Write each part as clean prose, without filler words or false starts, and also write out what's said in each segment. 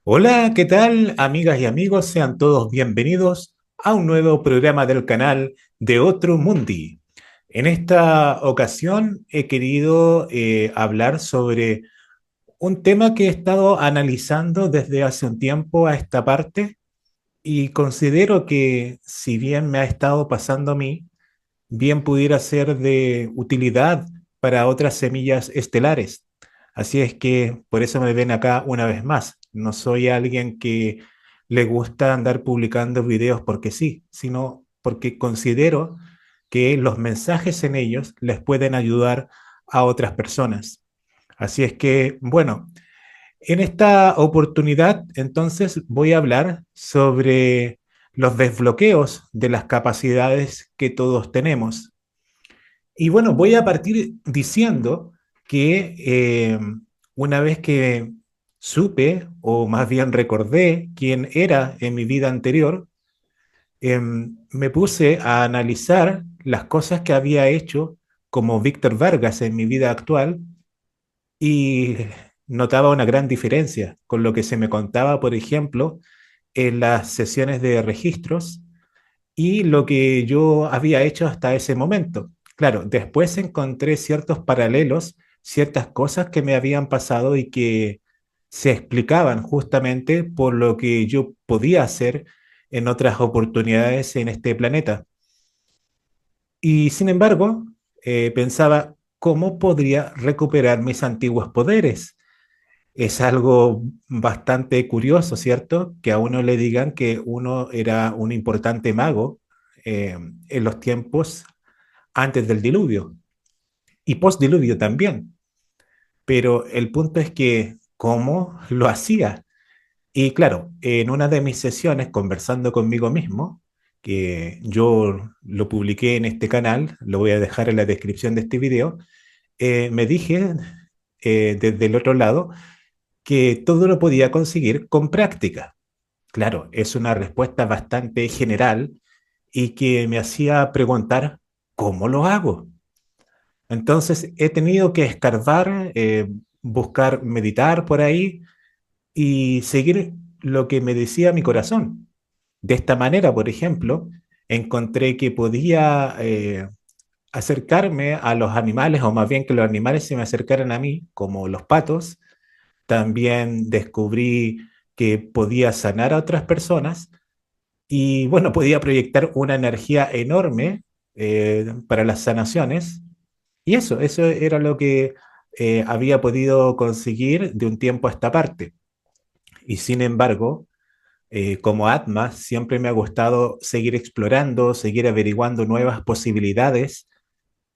Hola, ¿qué tal, amigas y amigos? Sean todos bienvenidos a un nuevo programa del canal de Otro Mundi. En esta ocasión he querido hablar sobre un tema que he estado analizando desde hace un tiempo a esta parte y considero que si bien me ha estado pasando a mí, bien pudiera ser de utilidad para otras semillas estelares. Así es que por eso me ven acá una vez más. No soy alguien que le gusta andar publicando videos porque sí, sino porque considero que los mensajes en ellos les pueden ayudar a otras personas. Así es que, bueno, en esta oportunidad entonces voy a hablar sobre los desbloqueos de las capacidades que todos tenemos. Y bueno, voy a partir diciendo que una vez que supe, o más bien recordé quién era en mi vida anterior, me puse a analizar las cosas que había hecho como Víctor Vargas en mi vida actual y notaba una gran diferencia con lo que se me contaba, por ejemplo, en las sesiones de registros y lo que yo había hecho hasta ese momento. Claro, después encontré ciertos paralelos, ciertas cosas que me habían pasado y que se explicaban justamente por lo que yo podía hacer en otras oportunidades en este planeta. Y sin embargo, pensaba, ¿cómo podría recuperar mis antiguos poderes? Es algo bastante curioso, ¿cierto? Que a uno le digan que uno era un importante mago en los tiempos antes del diluvio y post-diluvio también. Pero el punto es que, ¿cómo lo hacía? Y claro, en una de mis sesiones, conversando conmigo mismo, que yo lo publiqué en este canal, lo voy a dejar en la descripción de este video, me dije desde el otro lado, que todo lo podía conseguir con práctica. Claro, es una respuesta bastante general y que me hacía preguntar, ¿cómo lo hago? Entonces he tenido que escarbar, buscar, meditar por ahí y seguir lo que me decía mi corazón. De esta manera, por ejemplo, encontré que podía acercarme a los animales, o más bien que los animales se me acercaran a mí, como los patos. También descubrí que podía sanar a otras personas y bueno, podía proyectar una energía enorme para las sanaciones. Y eso era lo que había podido conseguir de un tiempo a esta parte. Y sin embargo, como Atma, siempre me ha gustado seguir explorando, seguir averiguando nuevas posibilidades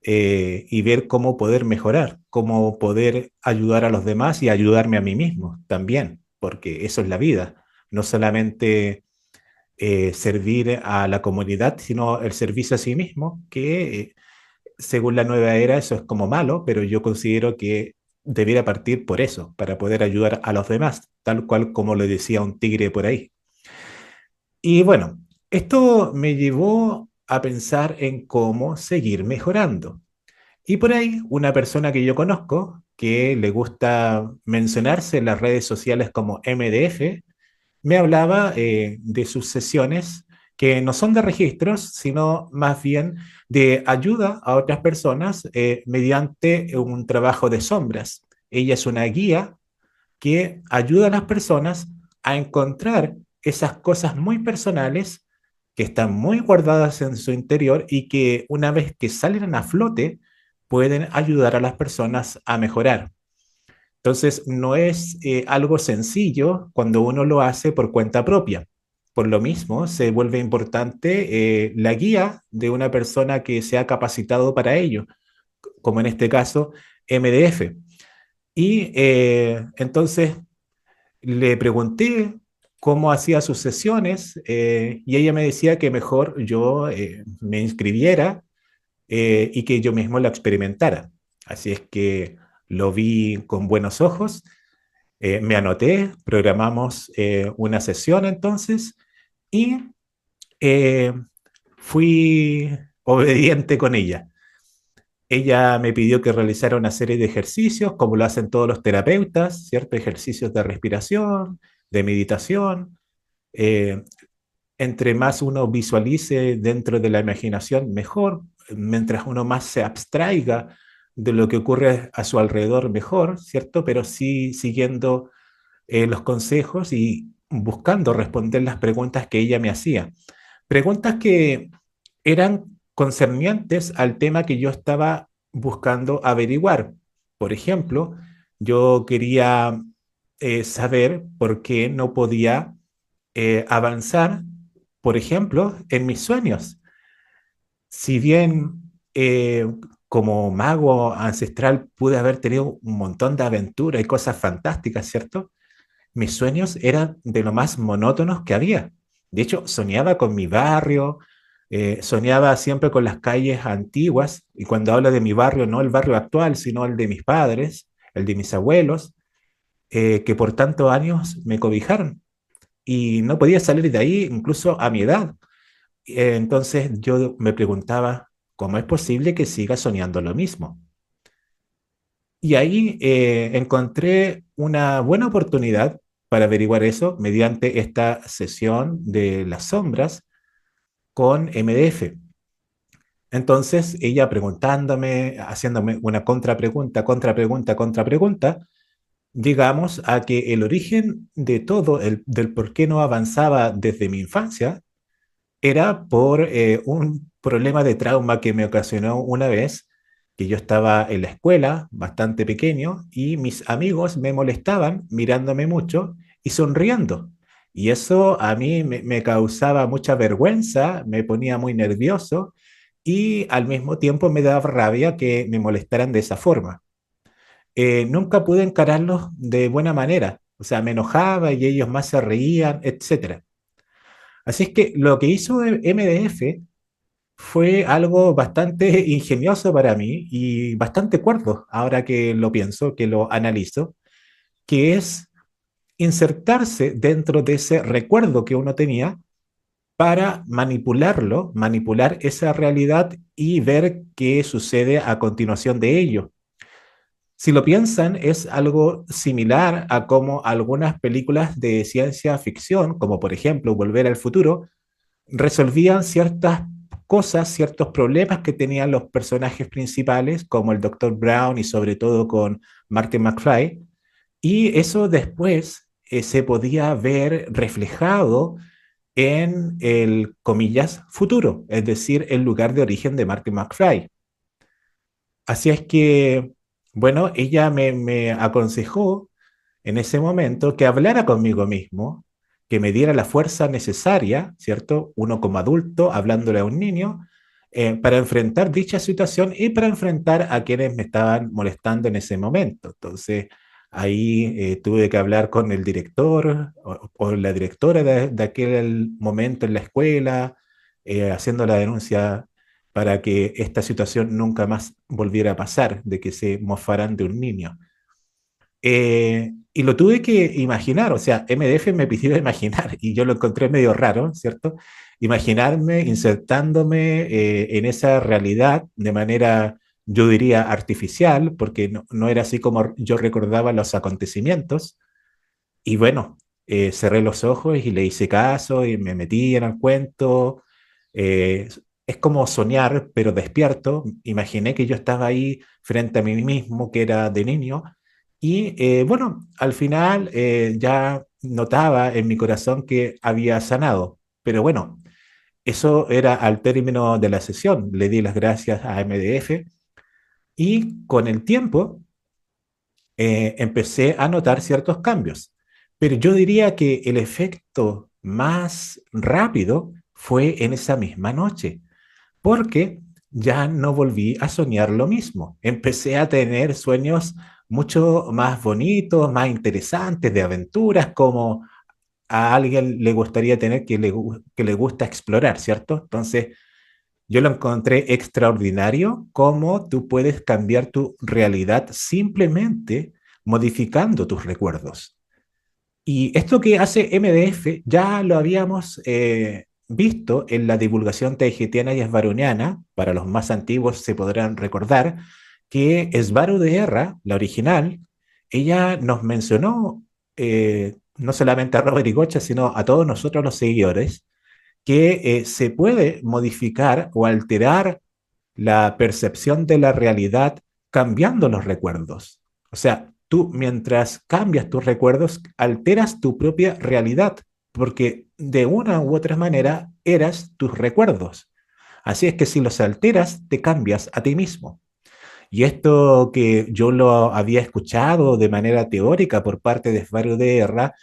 y ver cómo poder mejorar, cómo poder ayudar a los demás y ayudarme a mí mismo también, porque eso es la vida, no solamente servir a la comunidad, sino el servicio a sí mismo, que según la nueva era eso es como malo, pero yo considero que debiera partir por eso, para poder ayudar a los demás, tal cual como lo decía un tigre por ahí. Y bueno, esto me llevó a pensar en cómo seguir mejorando. Y por ahí, una persona que yo conozco, que le gusta mencionarse en las redes sociales como MDF, me hablaba de sus sesiones que no son de registros, sino más bien de ayuda a otras personas mediante un trabajo de sombras. Ella es una guía que ayuda a las personas a encontrar esas cosas muy personales que están muy guardadas en su interior y que una vez que salen a flote pueden ayudar a las personas a mejorar. Entonces, no es algo sencillo cuando uno lo hace por cuenta propia. Por lo mismo, se vuelve importante la guía de una persona que se ha capacitado para ello, como en este caso MDF. Y entonces le pregunté cómo hacía sus sesiones y ella me decía que mejor yo me inscribiera y que yo mismo lo experimentara. Así es que lo vi con buenos ojos, me anoté, programamos una sesión entonces y eh, fui obediente con ella. Ella me pidió que realizara una serie de ejercicios, como lo hacen todos los terapeutas, ¿cierto? Ejercicios de respiración, de meditación. Eh, Entre más uno visualice dentro de la imaginación, mejor. Mientras uno más se abstraiga de lo que ocurre a su alrededor, mejor, ¿cierto? Pero sí siguiendo los consejos y buscando responder las preguntas que ella me hacía. Preguntas que eran concernientes al tema que yo estaba buscando averiguar. Por ejemplo, yo quería saber por qué no podía avanzar, por ejemplo, en mis sueños. Si bien como mago ancestral pude haber tenido un montón de aventuras y cosas fantásticas, ¿cierto? Mis sueños eran de lo más monótonos que había. De hecho, soñaba con mi barrio, soñaba siempre con las calles antiguas, y cuando hablo de mi barrio, no el barrio actual, sino el de mis padres, el de mis abuelos, que por tantos años me cobijaron y no podía salir de ahí incluso a mi edad. Entonces yo me preguntaba, ¿cómo es posible que siga soñando lo mismo? Y ahí encontré una buena oportunidad para averiguar eso mediante esta sesión de las sombras con MDF. Entonces ella preguntándome, haciéndome una contrapregunta, contrapregunta, contrapregunta, llegamos a que el origen de todo, del por qué no avanzaba desde mi infancia, era por un problema de trauma que me ocasionó una vez que yo estaba en la escuela, bastante pequeño, y mis amigos me molestaban mirándome mucho y sonriendo. Y eso a mí me causaba mucha vergüenza, me ponía muy nervioso y al mismo tiempo me daba rabia que me molestaran de esa forma. Nunca pude encararlos de buena manera, o sea, me enojaba y ellos más se reían, etcétera. Así es que lo que hizo MDF fue algo bastante ingenioso para mí y bastante cuerdo, ahora que lo pienso, que lo analizo, que es insertarse dentro de ese recuerdo que uno tenía para manipularlo, manipular esa realidad y ver qué sucede a continuación de ello. Si lo piensan, es algo similar a como algunas películas de ciencia ficción, como por ejemplo Volver al Futuro, resolvían ciertas cosas, ciertos problemas que tenían los personajes principales, como el Dr. Brown y sobre todo con Martin McFly, y eso después se podía ver reflejado en el, comillas, futuro, es decir, el lugar de origen de Martin McFly. Así es que, bueno, ella me aconsejó en ese momento que hablara conmigo mismo, que me diera la fuerza necesaria, ¿cierto? Uno como adulto hablándole a un niño, para enfrentar dicha situación y para enfrentar a quienes me estaban molestando en ese momento. Entonces, ahí tuve que hablar con el director o la directora de aquel momento en la escuela, haciendo la denuncia para que esta situación nunca más volviera a pasar, de que se mofaran de un niño. Y lo tuve que imaginar, o sea, MDF me pidió imaginar y yo lo encontré medio raro, ¿cierto? Imaginarme insertándome en esa realidad de manera, yo diría, artificial, porque no era así como yo recordaba los acontecimientos. Y bueno, cerré los ojos y le hice caso y me metí en el cuento. Eh, es como soñar, pero despierto. Imaginé que yo estaba ahí frente a mí mismo, que era de niño. Y bueno, al final ya notaba en mi corazón que había sanado. Pero bueno, eso era al término de la sesión. Le di las gracias a MDF y con el tiempo empecé a notar ciertos cambios. Pero yo diría que el efecto más rápido fue en esa misma noche, porque ya no volví a soñar lo mismo. Empecé a tener sueños mucho más bonitos, más interesantes, de aventuras, como a alguien le gustaría tener que le gusta explorar, ¿cierto? Entonces, yo lo encontré extraordinario cómo tú puedes cambiar tu realidad simplemente modificando tus recuerdos. Y esto que hace MDF ya lo habíamos visto en la divulgación tahitiana y esvaroniana. Para los más antiguos se podrán recordar que Esvaro de Erra, la original, ella nos mencionó no solamente a Robert y Gocha, sino a todos nosotros los seguidores, que se puede modificar o alterar la percepción de la realidad cambiando los recuerdos. O sea, tú mientras cambias tus recuerdos, alteras tu propia realidad, porque de una u otra manera eras tus recuerdos. Así es que si los alteras, te cambias a ti mismo. Y esto que yo lo había escuchado de manera teórica por parte de Svario de Erra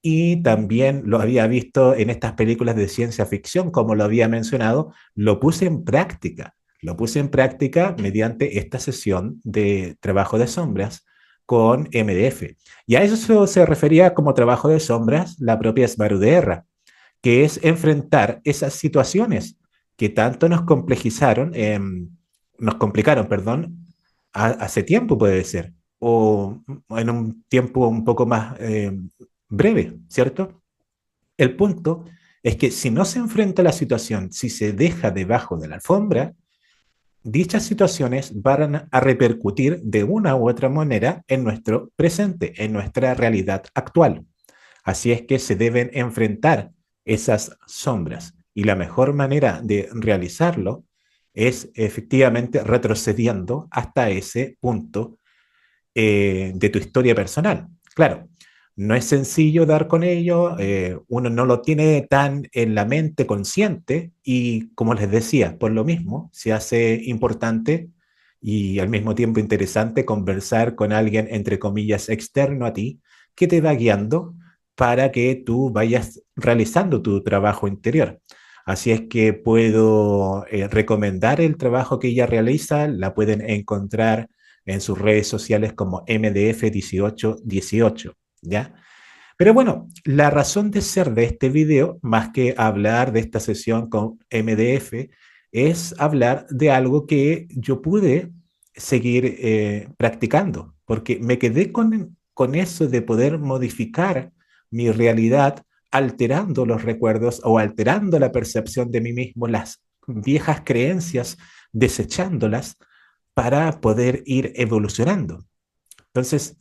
y también lo había visto en estas películas de ciencia ficción, como lo había mencionado, lo puse en práctica. Lo puse en práctica mediante esta sesión de trabajo de sombras con MDF. Y a eso se refería como trabajo de sombras la propia Svario de Erra, que es enfrentar esas situaciones que tanto nos complejizaron, nos complicaron, perdón, hace tiempo puede ser, o en un tiempo un poco más breve, ¿cierto? El punto es que si no se enfrenta la situación, si se deja debajo de la alfombra, dichas situaciones van a repercutir de una u otra manera en nuestro presente, en nuestra realidad actual. Así es que se deben enfrentar esas sombras. Y la mejor manera de realizarlo es efectivamente retrocediendo hasta ese punto de tu historia personal. Claro, no es sencillo dar con ello, uno no lo tiene tan en la mente consciente y como les decía, por lo mismo se hace importante y al mismo tiempo interesante conversar con alguien, entre comillas, externo a ti, que te va guiando para que tú vayas realizando tu trabajo interior. Así es que puedo recomendar el trabajo que ella realiza, la pueden encontrar en sus redes sociales como MDF1818, ¿ya? Pero bueno, la razón de ser de este video, más que hablar de esta sesión con MDF, es hablar de algo que yo pude seguir practicando, porque me quedé con eso de poder modificar mi realidad alterando los recuerdos o alterando la percepción de mí mismo, las viejas creencias, desechándolas para poder ir evolucionando. Entonces,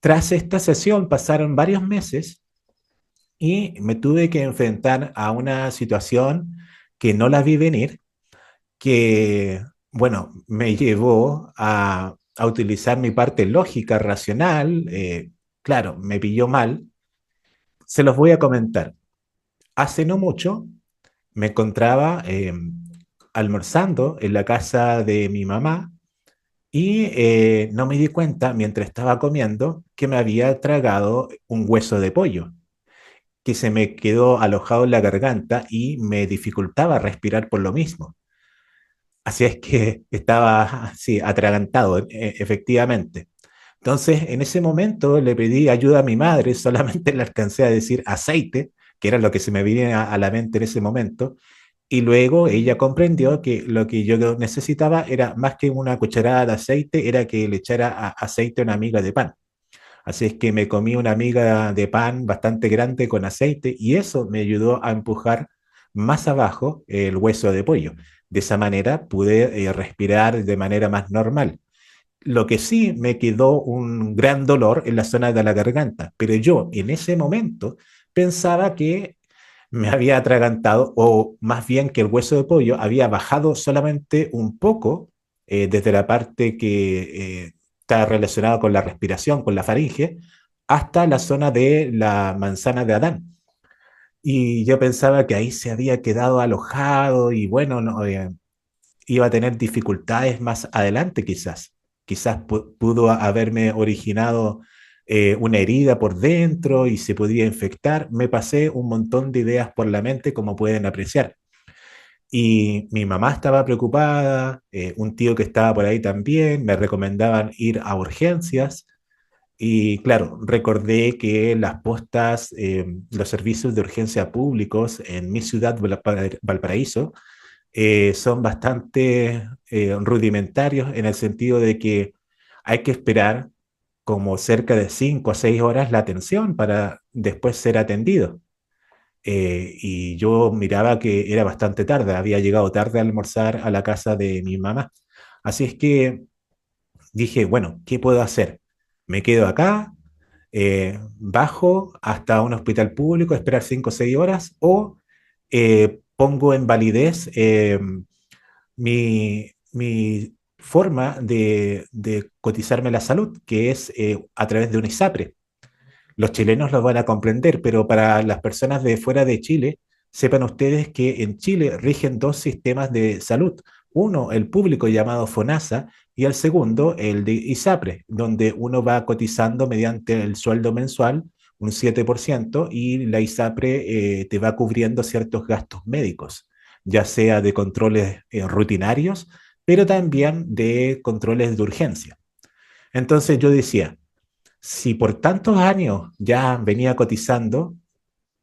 tras esta sesión pasaron varios meses y me tuve que enfrentar a una situación que no la vi venir, que, bueno, me llevó a utilizar mi parte lógica, racional. Claro, me pilló mal. Se los voy a comentar. Hace no mucho me encontraba almorzando en la casa de mi mamá. Y no me di cuenta mientras estaba comiendo que me había tragado un hueso de pollo, que se me quedó alojado en la garganta y me dificultaba respirar por lo mismo. Así es que estaba así, atragantado, efectivamente. Entonces, en ese momento le pedí ayuda a mi madre, solamente le alcancé a decir aceite, que era lo que se me venía a la mente en ese momento, y luego ella comprendió que lo que yo necesitaba era más que una cucharada de aceite, era que le echara aceite a una miga de pan. Así es que me comí una miga de pan bastante grande con aceite y eso me ayudó a empujar más abajo el hueso de pollo. De esa manera pude respirar de manera más normal. Lo que sí me quedó un gran dolor en la zona de la garganta, pero yo en ese momento pensaba que me había atragantado, o más bien que el hueso de pollo había bajado solamente un poco desde la parte que está relacionada con la respiración, con la faringe, hasta la zona de la manzana de Adán. Y yo pensaba que ahí se había quedado alojado y bueno, no, iba a tener dificultades más adelante quizás. Quizás pudo haberme originado una herida por dentro y se podía infectar. Me pasé un montón de ideas por la mente, como pueden apreciar. Y mi mamá estaba preocupada, un tío que estaba por ahí también, me recomendaban ir a urgencias. Y claro, recordé que las postas, los servicios de urgencia públicos en mi ciudad, Valparaíso, son bastante rudimentarios en el sentido de que hay que esperar como cerca de 5 a 6 horas la atención para después ser atendido. Y yo miraba que era bastante tarde, había llegado tarde a almorzar a la casa de mi mamá. Así es que dije, bueno, ¿qué puedo hacer? ¿Me quedo acá? Bajo hasta un hospital público, esperar 5 o 6 horas o pongo en validez mi forma de cotizarme la salud, que es a través de un ISAPRE. Los chilenos lo van a comprender, pero para las personas de fuera de Chile, sepan ustedes que en Chile rigen dos sistemas de salud. Uno, el público llamado FONASA, y el segundo, el de ISAPRE, donde uno va cotizando mediante el sueldo mensual un 7% y la ISAPRE te va cubriendo ciertos gastos médicos, ya sea de controles rutinarios, pero también de controles de urgencia. Entonces yo decía, si por tantos años ya venía cotizando,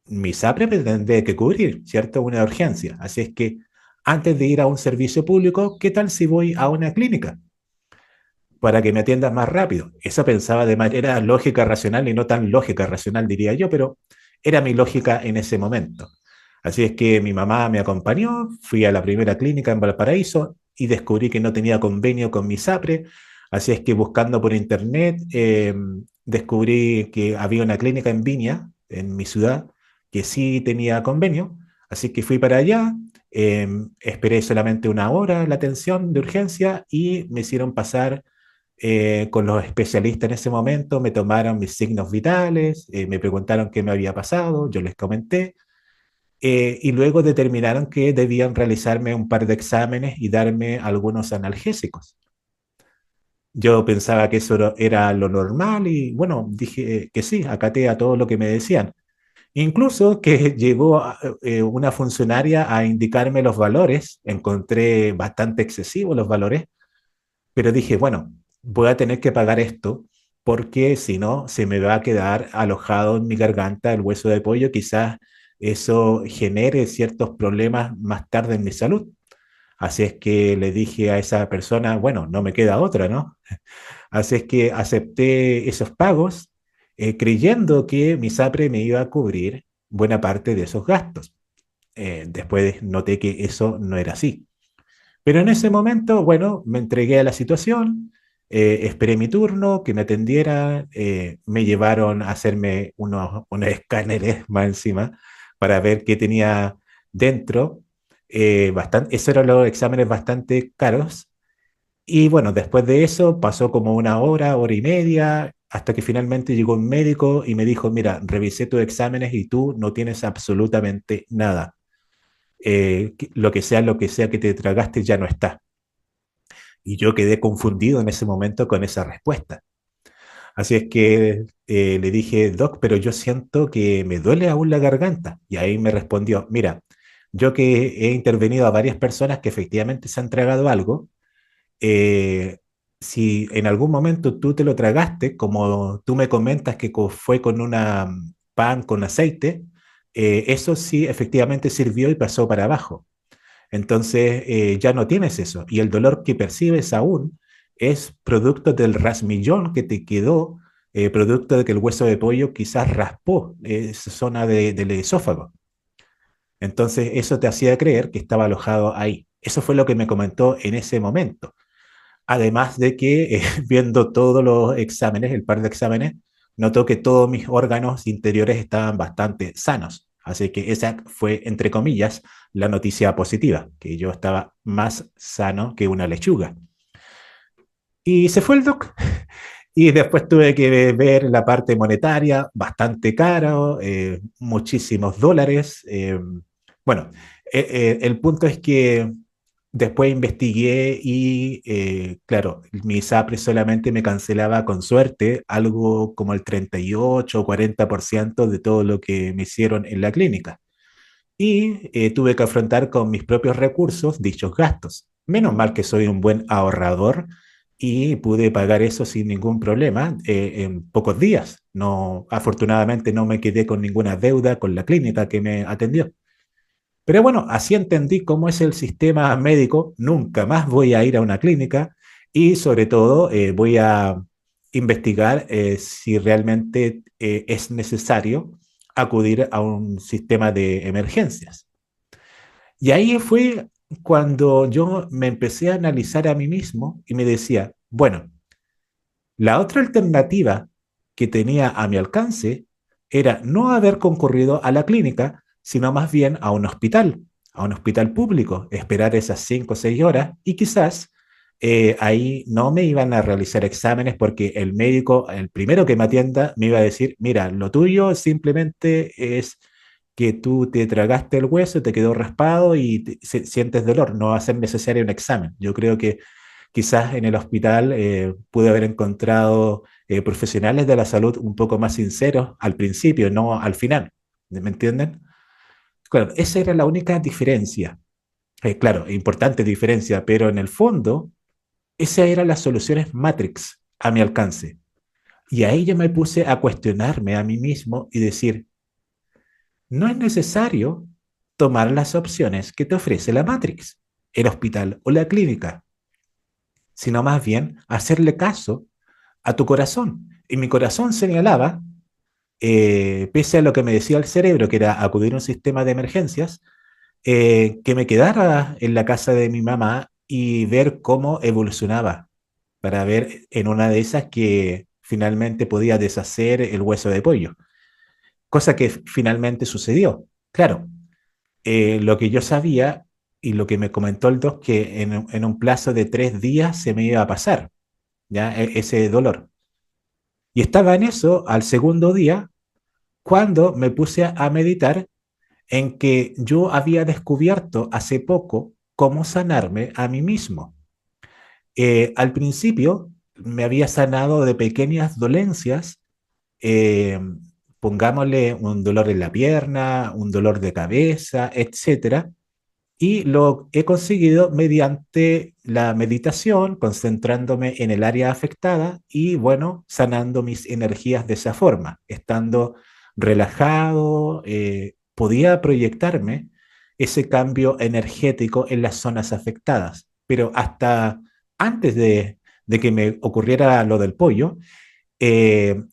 mi SAPRE me tendría que cubrir, ¿cierto? Una urgencia. Así es que antes de ir a un servicio público, ¿qué tal si voy a una clínica para que me atiendan más rápido? Eso pensaba de manera lógica, racional y no tan lógica, racional diría yo, pero era mi lógica en ese momento. Así es que mi mamá me acompañó, fui a la primera clínica en Valparaíso y descubrí que no tenía convenio con mi SAPRE. Así es que buscando por internet, descubrí que había una clínica en Viña, en mi ciudad, que sí tenía convenio. Así que fui para allá, esperé solamente una hora la atención de urgencia y me hicieron pasar con los especialistas en ese momento, me tomaron mis signos vitales, me preguntaron qué me había pasado, yo les comenté, y luego determinaron que debían realizarme un par de exámenes y darme algunos analgésicos. Yo pensaba que eso era lo normal y bueno, dije que sí, acaté a todo lo que me decían. Incluso que llegó una funcionaria a indicarme los valores, encontré bastante excesivos los valores, pero dije, bueno, voy a tener que pagar esto porque si no, se me va a quedar alojado en mi garganta el hueso de pollo. Quizás eso genere ciertos problemas más tarde en mi salud. Así es que le dije a esa persona, bueno, no me queda otra, ¿no? Así es que acepté esos pagos creyendo que mi SAPRE me iba a cubrir buena parte de esos gastos. Después noté que eso no era así. Pero en ese momento, bueno, me entregué a la situación, esperé mi turno, que me atendiera, me llevaron a hacerme unos escáneres más encima para ver qué tenía dentro. Esos eran los exámenes bastante caros. Y bueno, después de eso pasó como una hora, hora y media, hasta que finalmente llegó un médico y me dijo, mira, revisé tus exámenes y tú no tienes absolutamente nada. Lo que sea que te tragaste ya no está. Y yo quedé confundido en ese momento con esa respuesta. Así es que le dije, Doc, pero yo siento que me duele aún la garganta. Y ahí me respondió, mira, yo que he intervenido a varias personas que efectivamente se han tragado algo, eh, si en algún momento tú te lo tragaste, como tú me comentas que fue con una pan con aceite, eso sí efectivamente sirvió y pasó para abajo. Entonces ya no tienes eso. Y el dolor que percibes aún es producto del rasmillón que te quedó, producto de que el hueso de pollo quizás raspó esa zona del esófago. Entonces eso te hacía creer que estaba alojado ahí. Eso fue lo que me comentó en ese momento. Además de que viendo todos los exámenes, el par de exámenes, notó que todos mis órganos interiores estaban bastante sanos. Así que esa fue, entre comillas, la noticia positiva, que yo estaba más sano que una lechuga. Y se fue el doc. Y después tuve que ver la parte monetaria, bastante caro, muchísimos dólares. Bueno, el punto es que después investigué y, claro, mi SAPRE solamente me cancelaba con suerte algo como el 38 o 40% de todo lo que me hicieron en la clínica. Y tuve que afrontar con mis propios recursos dichos gastos. Menos mal que soy un buen ahorrador y pude pagar eso sin ningún problema en pocos días. No, afortunadamente no me quedé con ninguna deuda con la clínica que me atendió. Pero bueno, así entendí cómo es el sistema médico. Nunca más voy a ir a una clínica y sobre todo voy a investigar si realmente es necesario acudir a un sistema de emergencias. Y ahí fue cuando yo me empecé a analizar a mí mismo y me decía, bueno, la otra alternativa que tenía a mi alcance era no haber concurrido a la clínica, sino más bien a un hospital público, esperar esas 5 o 6 horas y quizás ahí no me iban a realizar exámenes porque el médico, el primero que me atienda, me iba a decir, mira, lo tuyo simplemente es que tú te tragaste el hueso, te quedó raspado y sientes dolor, no va a ser necesario un examen. Yo creo que quizás en el hospital pude haber encontrado profesionales de la salud un poco más sinceros al principio, no al final. ¿Me entienden? Claro, esa era la única diferencia. Claro, importante diferencia, pero en el fondo, esas eran las soluciones Matrix a mi alcance. Y ahí yo me puse a cuestionarme a mí mismo y decir, no es necesario tomar las opciones que te ofrece la Matrix, el hospital o la clínica, sino más bien hacerle caso a tu corazón. Y mi corazón señalaba, pese a lo que me decía el cerebro, que era acudir a un sistema de emergencias, que me quedara en la casa de mi mamá y ver cómo evolucionaba, para ver en una de esas que finalmente podía deshacer el hueso de pollo, cosa que finalmente sucedió. Claro, lo que yo sabía y lo que me comentó el doc, que en un plazo de 3 días se me iba a pasar, ¿ya? Ese dolor. Y estaba en eso al segundo día cuando me puse a meditar en que yo había descubierto hace poco cómo sanarme a mí mismo. Al principio me había sanado de pequeñas dolencias, eh, pongámosle un dolor en la pierna, un dolor de cabeza, etcétera, y lo he conseguido mediante la meditación, concentrándome en el área afectada y, bueno, sanando mis energías de esa forma. Estando relajado, podía proyectarme ese cambio energético en las zonas afectadas. Pero hasta antes de que me ocurriera lo del pollo,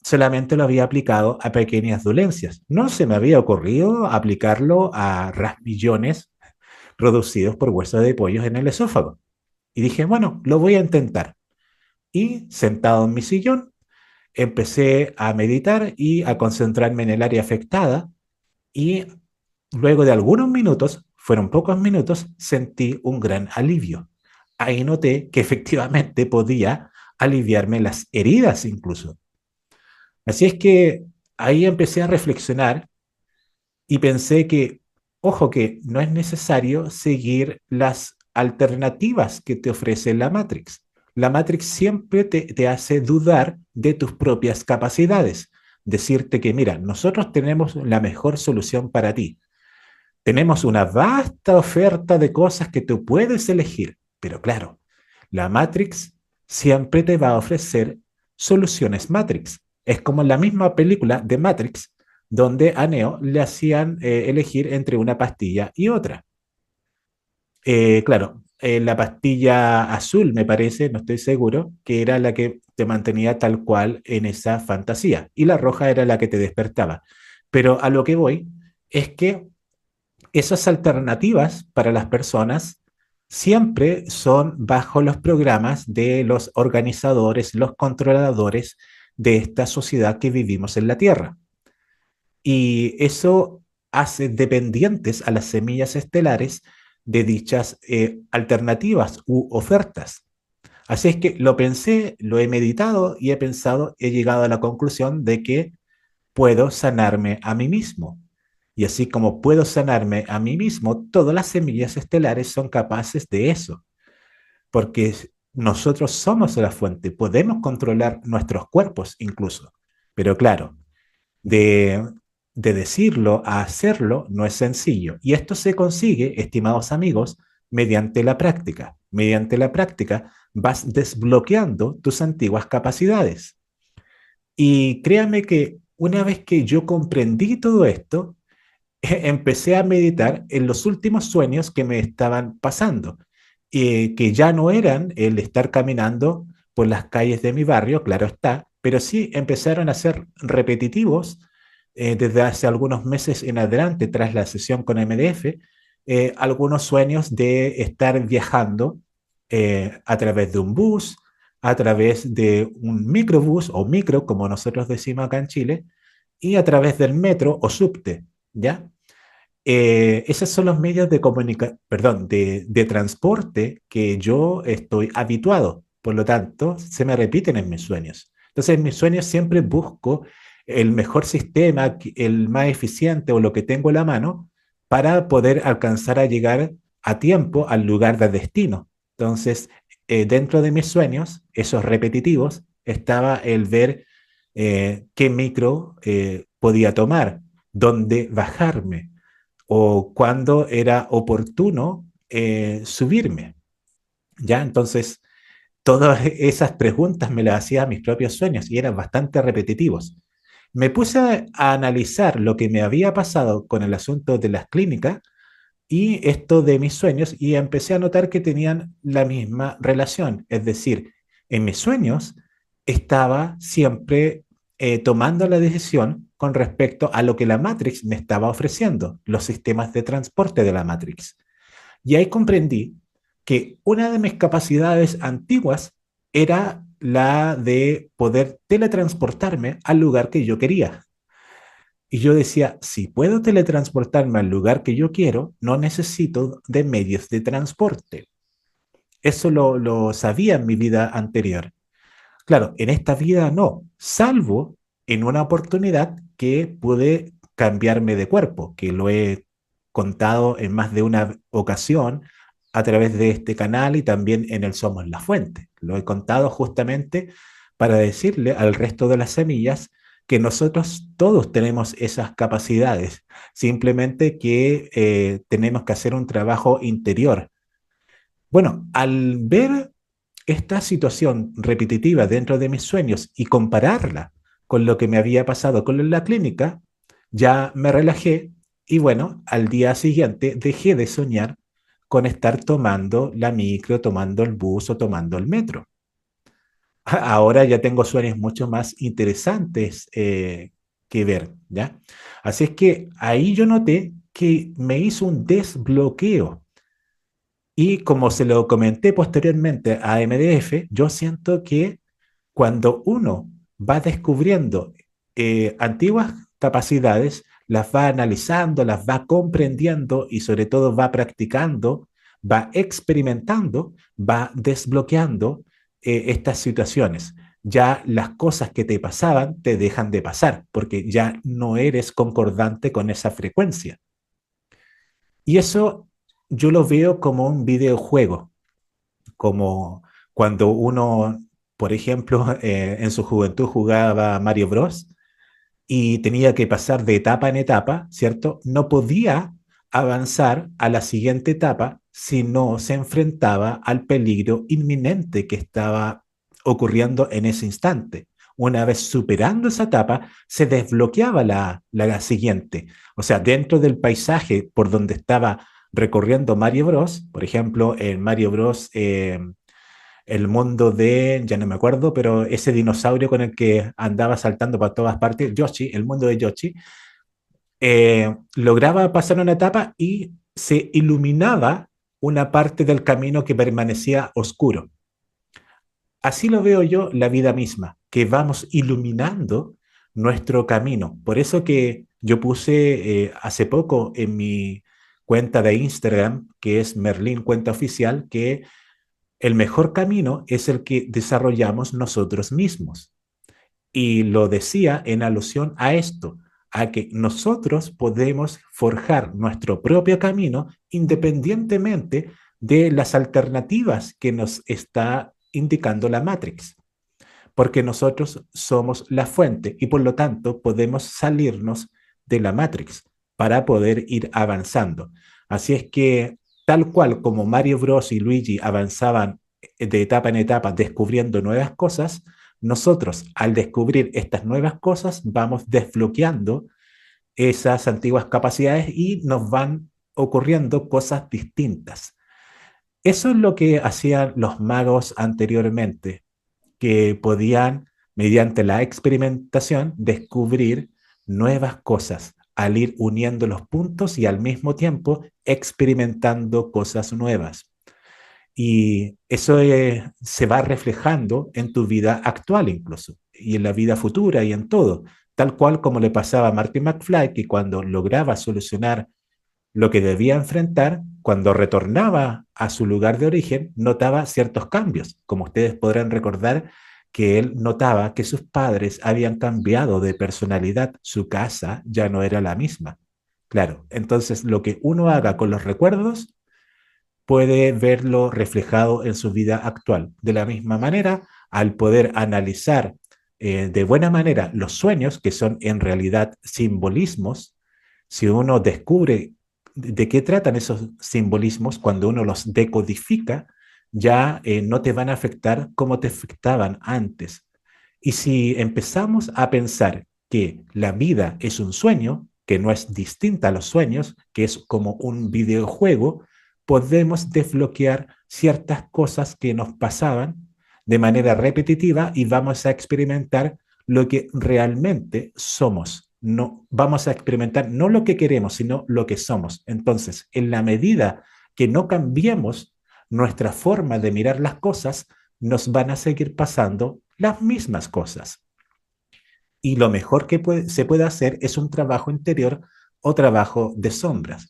solamente lo había aplicado a pequeñas dolencias. No se me había ocurrido aplicarlo a rasmillones producidos por hueso de pollo en el esófago. Y dije, bueno, lo voy a intentar. Y sentado en mi sillón, empecé a meditar y a concentrarme en el área afectada y luego de algunos minutos, fueron pocos minutos, sentí un gran alivio. Ahí noté que efectivamente podía aliviarme las heridas incluso. Así es que ahí empecé a reflexionar y pensé que, ojo, que no es necesario seguir las alternativas que te ofrece la Matrix. La Matrix siempre te hace dudar de tus propias capacidades. Decirte que, mira, nosotros tenemos la mejor solución para ti. Tenemos una vasta oferta de cosas que tú puedes elegir, pero claro, la Matrix siempre te va a ofrecer soluciones Matrix. Es como en la misma película de Matrix, donde a Neo le hacían elegir entre una pastilla y otra. Claro, la pastilla azul, me parece, no estoy seguro, que era la que te mantenía tal cual en esa fantasía, y la roja era la que te despertaba. Pero a lo que voy es que esas alternativas para las personas siempre son bajo los programas de los organizadores, los controladores de esta sociedad que vivimos en la Tierra. Y eso hace dependientes a las semillas estelares de dichas alternativas u ofertas. Así es que lo pensé, lo he meditado y he pensado, he llegado a la conclusión de que puedo sanarme a mí mismo. Y así como puedo sanarme a mí mismo, todas las semillas estelares son capaces de eso, porque nosotros somos la fuente, podemos controlar nuestros cuerpos incluso. Pero claro, de, de decirlo a hacerlo no es sencillo. Y esto se consigue, estimados amigos, mediante la práctica. Mediante la práctica vas desbloqueando tus antiguas capacidades. Y créanme que una vez que yo comprendí todo esto, empecé a meditar en los últimos sueños que me estaban pasando, que ya no eran el estar caminando por las calles de mi barrio, claro está, pero sí empezaron a ser repetitivos desde hace algunos meses en adelante, tras la sesión con MDF, algunos sueños de estar viajando a través de un bus, a través de un microbús o micro, como nosotros decimos acá en Chile, y a través del metro o subte, ¿ya? Esos son los medios de perdón, de transporte que yo estoy habituado. Por lo tanto, se me repiten en mis sueños. Entonces, en mis sueños siempre busco el mejor sistema, el más eficiente o lo que tengo a la mano para poder alcanzar a llegar a tiempo al lugar de destino. Entonces, dentro de mis sueños, esos repetitivos, estaba el ver qué micro podía tomar, dónde bajarme o cuándo era oportuno subirme. ¿Ya? Entonces, todas esas preguntas me las hacía a mis propios sueños y eran bastante repetitivos. Me puse a analizar lo que me había pasado con el asunto de las clínicas y esto de mis sueños y empecé a notar que tenían la misma relación. Es decir, en mis sueños estaba siempre tomando la decisión con respecto a lo que la Matrix me estaba ofreciendo, los sistemas de transporte de la Matrix. Y ahí comprendí que una de mis capacidades antiguas era la de poder teletransportarme al lugar que yo quería. Y yo decía, si puedo teletransportarme al lugar que yo quiero, no necesito de medios de transporte. Eso lo sabía en mi vida anterior. Claro, en esta vida no, salvo en una oportunidad que pude cambiarme de cuerpo, que lo he contado en más de una ocasión a través de este canal y también en el Somos la Fuente. Lo he contado justamente para decirle al resto de las semillas que nosotros todos tenemos esas capacidades, simplemente que tenemos que hacer un trabajo interior. Bueno, al ver esta situación repetitiva dentro de mis sueños y compararla con lo que me había pasado con la clínica, ya me relajé y bueno, al día siguiente dejé de soñar con estar tomando la micro, tomando el bus o tomando el metro. Ahora ya tengo sueños mucho más interesantes que ver, ¿ya? Así es que ahí yo noté que me hizo un desbloqueo y como se lo comenté posteriormente a MDF, yo siento que cuando uno va descubriendo antiguas capacidades, las va analizando, las va comprendiendo y sobre todo va practicando, va experimentando, va desbloqueando estas situaciones. Ya las cosas que te pasaban te dejan de pasar porque ya no eres concordante con esa frecuencia. Y eso yo lo veo como un videojuego, como cuando uno, por ejemplo, en su juventud jugaba Mario Bros. Y tenía que pasar de etapa en etapa, ¿cierto? No podía avanzar a la siguiente etapa si no se enfrentaba al peligro inminente que estaba ocurriendo en ese instante. Una vez superando esa etapa, se desbloqueaba la siguiente. O sea, dentro del paisaje por donde estaba recorriendo Mario Bros, por ejemplo, en Mario Bros, el mundo de, ya no me acuerdo, pero ese dinosaurio con el que andaba saltando por todas partes, Yoshi, el mundo de Yoshi, lograba pasar una etapa y se iluminaba una parte del camino que permanecía oscuro. Así lo veo yo la vida misma, que vamos iluminando nuestro camino. Por eso que yo puse hace poco en mi cuenta de Instagram, que es Merlin Cuenta Oficial, que el mejor camino es el que desarrollamos nosotros mismos. Y lo decía en alusión a esto, a que nosotros podemos forjar nuestro propio camino independientemente de las alternativas que nos está indicando la Matrix, porque nosotros somos la fuente y por lo tanto podemos salirnos de la Matrix para poder ir avanzando. Así es que tal cual como Mario Bros y Luigi avanzaban de etapa en etapa descubriendo nuevas cosas, nosotros al descubrir estas nuevas cosas vamos desbloqueando esas antiguas capacidades y nos van ocurriendo cosas distintas. Eso es lo que hacían los magos anteriormente, que podían, mediante la experimentación, descubrir nuevas cosas al ir uniendo los puntos y al mismo tiempo experimentando cosas nuevas. Y eso se va reflejando en tu vida actual incluso, y en la vida futura y en todo, tal cual como le pasaba a Marty McFly, que cuando lograba solucionar lo que debía enfrentar, cuando retornaba a su lugar de origen, notaba ciertos cambios. Como ustedes podrán recordar, que él notaba que sus padres habían cambiado de personalidad, su casa ya no era la misma. Claro, entonces lo que uno haga con los recuerdos puede verlo reflejado en su vida actual. De la misma manera, al poder analizar de buena manera los sueños, que son en realidad simbolismos, si uno descubre de qué tratan esos simbolismos, cuando uno los decodifica, ya no te van a afectar como te afectaban antes. Y si empezamos a pensar que la vida es un sueño, que no es distinta a los sueños, que es como un videojuego, podemos desbloquear ciertas cosas que nos pasaban de manera repetitiva y vamos a experimentar lo que realmente somos. No, vamos a experimentar no lo que queremos, sino lo que somos. Entonces, en la medida que no cambiemos nuestra forma de mirar las cosas, nos van a seguir pasando las mismas cosas. Y lo mejor que se puede hacer es un trabajo interior o trabajo de sombras,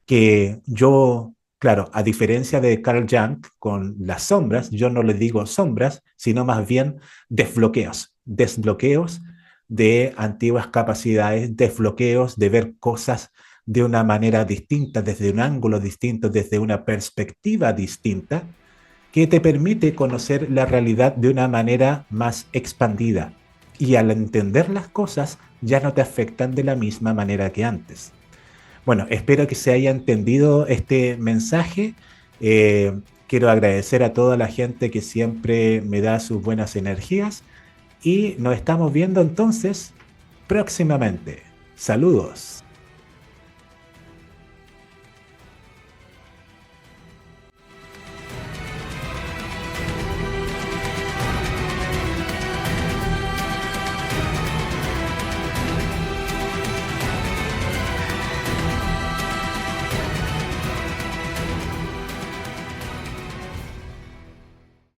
que yo, claro, a diferencia de Carl Jung con las sombras, yo no le digo sombras, sino más bien desbloqueos, desbloqueos de antiguas capacidades, desbloqueos de ver cosas de una manera distinta, desde un ángulo distinto, desde una perspectiva distinta, que te permite conocer la realidad de una manera más expandida. Y al entender las cosas ya no te afectan de la misma manera que antes. Bueno, espero que se haya entendido este mensaje. Quiero agradecer a toda la gente que siempre me da sus buenas energías y nos estamos viendo entonces próximamente. Saludos.